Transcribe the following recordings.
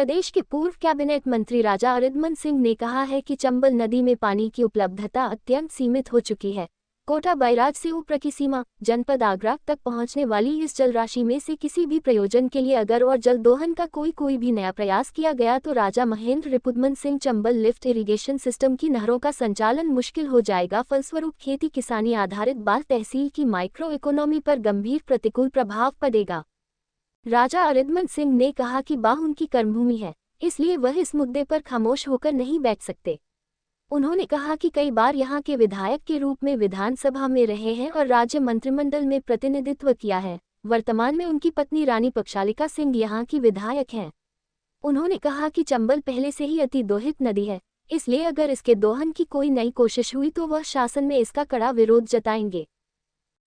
प्रदेश के पूर्व कैबिनेट मंत्री राजा अरिदमन सिंह ने कहा है कि चंबल नदी में पानी की उपलब्धता अत्यंत सीमित हो चुकी है। कोटा बैराज से ऊपर की सीमा जनपद आगरा तक पहुंचने वाली इस जल राशि में से किसी भी प्रयोजन के लिए अगर और जल दोहन का कोई भी नया प्रयास किया गया तो Raja Mahendra Ripudaman Singh Chambal lift irrigation system की नहरों का संचालन मुश्किल हो जाएगा। फलस्वरूप खेती किसानी आधारित बाल तहसील की माइक्रो इकोनॉमी पर गंभीर प्रतिकूल प्रभाव पड़ेगा। राजा अरिदमन सिंह ने कहा कि बाह उनकी कर्मभूमि है, इसलिए वह इस मुद्दे पर खामोश होकर नहीं बैठ सकते। उन्होंने कहा कि कई बार यहां के विधायक के रूप में विधानसभा में रहे हैं और राज्य मंत्रिमंडल में प्रतिनिधित्व किया है। वर्तमान में उनकी पत्नी रानी पक्षालिका सिंह यहां की विधायक हैं। उन्होंने कहा कि चंबल पहले से ही अति दोहित नदी है, इसलिए अगर इसके दोहन की कोई नई कोशिश हुई तो वह शासन में इसका कड़ा विरोध जताएंगे।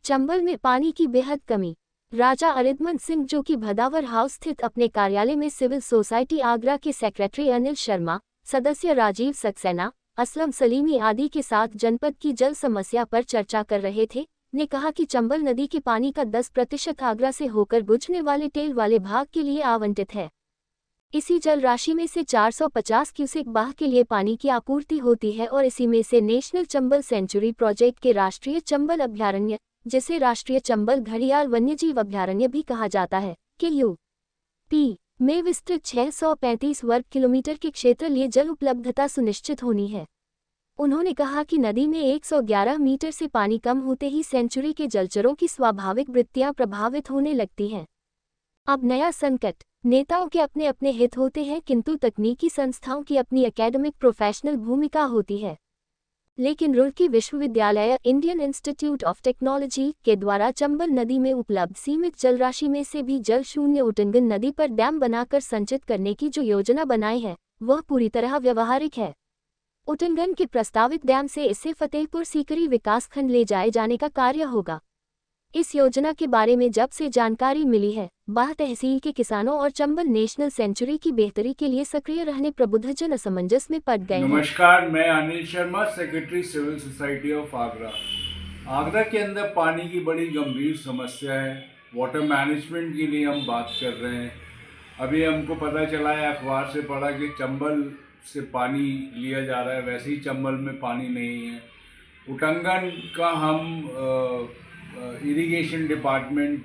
चंबल में पानी की बेहद कमी। राजा अरिदमन सिंह, जो कि भदावर हाउस स्थित अपने कार्यालय में सिविल सोसाइटी आगरा के सेक्रेटरी अनिल शर्मा, सदस्य राजीव सक्सेना, असलम सलीमी आदि के साथ जनपद की जल समस्या पर चर्चा कर रहे थे, ने कहा कि चंबल नदी के पानी का 10% आगरा से होकर गुजरने वाले टेल वाले भाग के लिए आवंटित है। इसी जल राशि में से 450 क्यूसेक बाह के लिए पानी की आपूर्ति होती है और इसी में से नेशनल चंबल सेंचुरी प्रोजेक्ट के राष्ट्रीय चंबल अभयारण्य, जिसे राष्ट्रीय चंबल घड़ियाल वन्यजीव अभयारण्य भी कहा जाता है, के यूपी में विस्तृत 635 वर्ग किलोमीटर के क्षेत्र लिए जल उपलब्धता सुनिश्चित होनी है। उन्होंने कहा कि नदी में 111 मीटर से पानी कम होते ही सेंचुरी के जलचरों की स्वाभाविक वृत्तियां प्रभावित होने लगती हैं। अब नया संकट। नेताओं के अपने अपने हित होते हैं, किंतु तकनीकी संस्थाओं की अपनी एकेडमिक प्रोफेशनल भूमिका होती है। लेकिन रुड़की विश्वविद्यालय इंडियन इंस्टीट्यूट ऑफ टेक्नोलॉजी के द्वारा चंबल नदी में उपलब्ध सीमित जल राशि में से भी जल शून्य उटंगन नदी पर डैम बनाकर संचित करने की जो योजना बनाई है, वह पूरी तरह व्यवहारिक है। उटंगन के प्रस्तावित डैम से इससे फतेहपुर सीकरी विकासखंड ले जाए जाने का कार्य होगा। इस योजना के बारे में जब से जानकारी मिली है, बाह तहसील के किसानों और चंबल नेशनल सेंचुरी की बेहतरी के लिए सक्रिय रहने प्रबुद्धजन असमंजस में पड़ गए हैं। नमस्कार, मैं Anil Sharma, secretary civil society of Agra. Agra के अंदर पानी की बड़ी गंभीर समस्या है। वाटर मैनेजमेंट के लिए हम बात कर रहे हैं। अभी हमको पता चला है, अखबार से पढ़ा कि चंबल से पानी लिया जा रहा है, वैसे ही चंबल में पानी नहीं है। उटंगन का हम इरिगेशन डिपार्टमेंट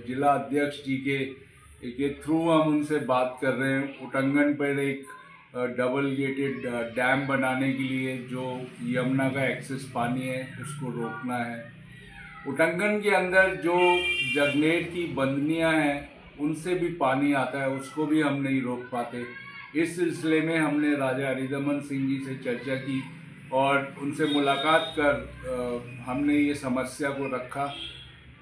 जिला अध्यक्ष जी के थ्रू हम उनसे बात कर रहे हैं। उटंगन पर एक डबल गेटेड डैम बनाने के लिए जो यमुना का एक्सेस पानी है उसको रोकना है। उटंगन के अंदर जो जगनेर की बंदनियां हैं उनसे भी पानी आता है, उसको भी हम नहीं रोक पाते। इस सिलसिले में हमने राजा अरिदमन सिंह जी से चर्चा की और उनसे मुलाकात कर हमने ये समस्या को रखा।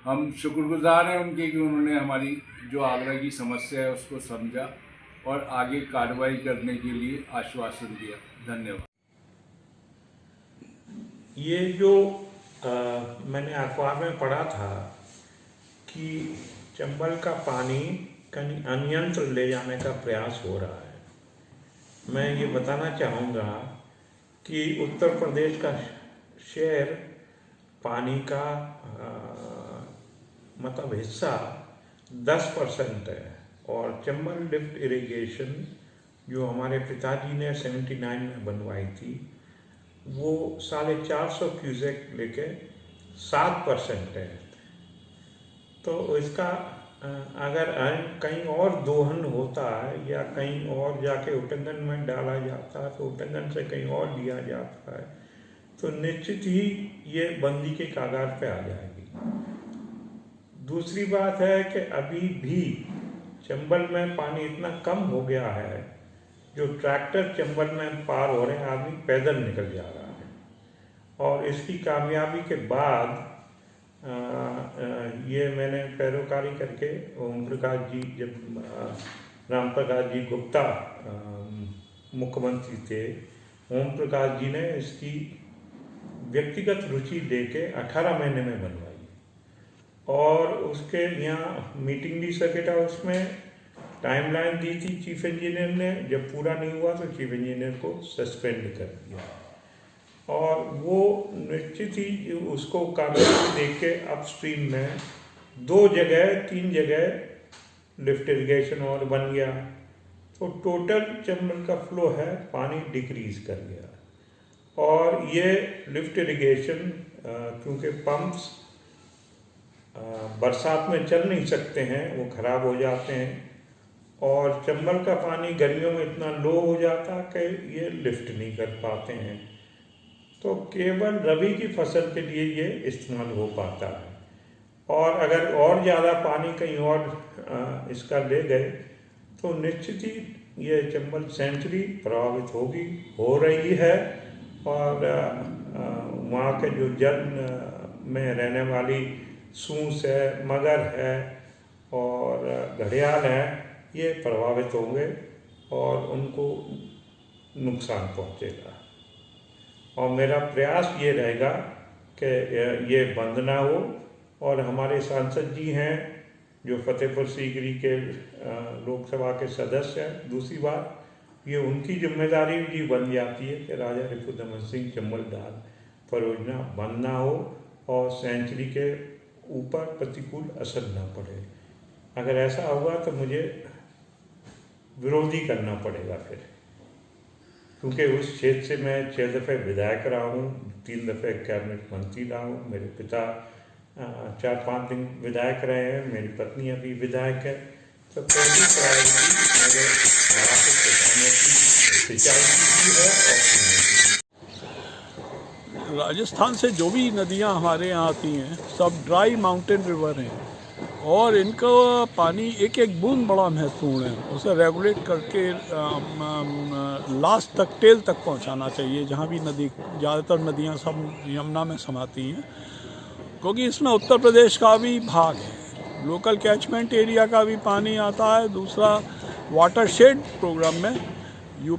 हम शुक्रगुजार हैं उनके कि उन्होंने हमारी जो आगरा की समस्या है उसको समझा और आगे कार्रवाई करने के लिए आश्वासन दिया। धन्यवाद। ये जो मैंने अखबार में पढ़ा था कि चंबल का पानी कहीं अनियंत्रित ले जाने का प्रयास हो रहा है, मैं ये बताना चाहूँगा कि उत्तर प्रदेश का शेयर पानी का मतलब हिस्सा 10% है और चंबल लिफ्ट इरिगेशन जो हमारे पिताजी ने 79 में बनवाई थी वो 450 क्यूसेक लेके 7% है। तो इसका अगर कहीं और दोहन होता है या कहीं और जाके उटंगन में डाला जाता है तो उटंगन से कहीं और लिया जाता है तो निश्चित ही ये बंदी के कागार पे आ जाएगी। दूसरी बात है कि अभी भी चंबल में पानी इतना कम हो गया है जो ट्रैक्टर चंबल में पार हो रहे हैं, आदमी पैदल निकल जा रहा है। और इसकी कामयाबी के बाद ये मैंने पैरोकारी करके ओम प्रकाश जी, जब राम प्रकाश जी गुप्ता मुख्यमंत्री थे, ओम प्रकाश जी ने इसकी व्यक्तिगत रुचि लेके 18 महीने में बनवाई और उसके यहाँ मीटिंग भी सर्किट हाउस में टाइमलाइन दी थी चीफ इंजीनियर ने। जब पूरा नहीं हुआ तो चीफ इंजीनियर को सस्पेंड कर दिया और वो निश्चित ही उसको कागज देख के अपस्ट्रीम में 3 जगह लिफ्ट इरिगेशन और बन गया। तो टोटल चंबल का फ्लो है पानी डिक्रीज कर गया। और ये लिफ्ट इरिगेशन क्योंकि पंप्स बरसात में चल नहीं सकते हैं, वो ख़राब हो जाते हैं, और चंबल का पानी गर्मियों में इतना लो हो जाता कि ये लिफ्ट नहीं कर पाते हैं। तो केवल रबी की फसल के लिए ये इस्तेमाल हो पाता है। और अगर और ज़्यादा पानी कहीं और इसका ले गए तो निश्चित ही ये चंबल सेंचुरी प्रभावित होगी, हो रही है। और वहाँ के जो जल में रहने वाली सूंस है, मगर है और घड़ियाल है, ये प्रभावित होंगे और उनको नुकसान पहुँचेगा। और मेरा प्रयास ये रहेगा कि ये बंद ना हो। और हमारे सांसद जी हैं जो फतेहपुर सीकरी के लोकसभा के सदस्य हैं, दूसरी बात ये उनकी जिम्मेदारी भी बन जाती है कि राजा रिपुदमन सिंह चंबल डाल परियोजना बंद ना हो और सेंचुरी के ऊपर प्रतिकूल असर ना पड़े। अगर ऐसा होगा तो मुझे विरोधी करना पड़ेगा फिर, क्योंकि उस क्षेत्र से मैं 6 दफ़े विधायक रहा हूँ, 3 दफ़े कैबिनेट मंत्री रहा हूँ, मेरे पिता 4-5 दिन विधायक रहे हैं, मेरी पत्नी अभी विधायक है। तो पहली प्रायोरिटी मेरे इलाके के किसानों की सिंचाई की है और राजस्थान से जो भी नदियाँ हमारे यहाँ आती हैं सब ड्राई माउंटेन रिवर हैं और इनका पानी एक एक बूंद बड़ा महत्वपूर्ण है। उसे रेगुलेट करके लास्ट तक टेल तक पहुँचाना चाहिए, जहाँ भी नदी, ज़्यादातर नदियाँ सब यमुना में समाती हैं, क्योंकि इसमें उत्तर प्रदेश का भी भाग है, लोकल कैचमेंट एरिया का भी पानी आता है। दूसरा वाटरशेड प्रोग्राम में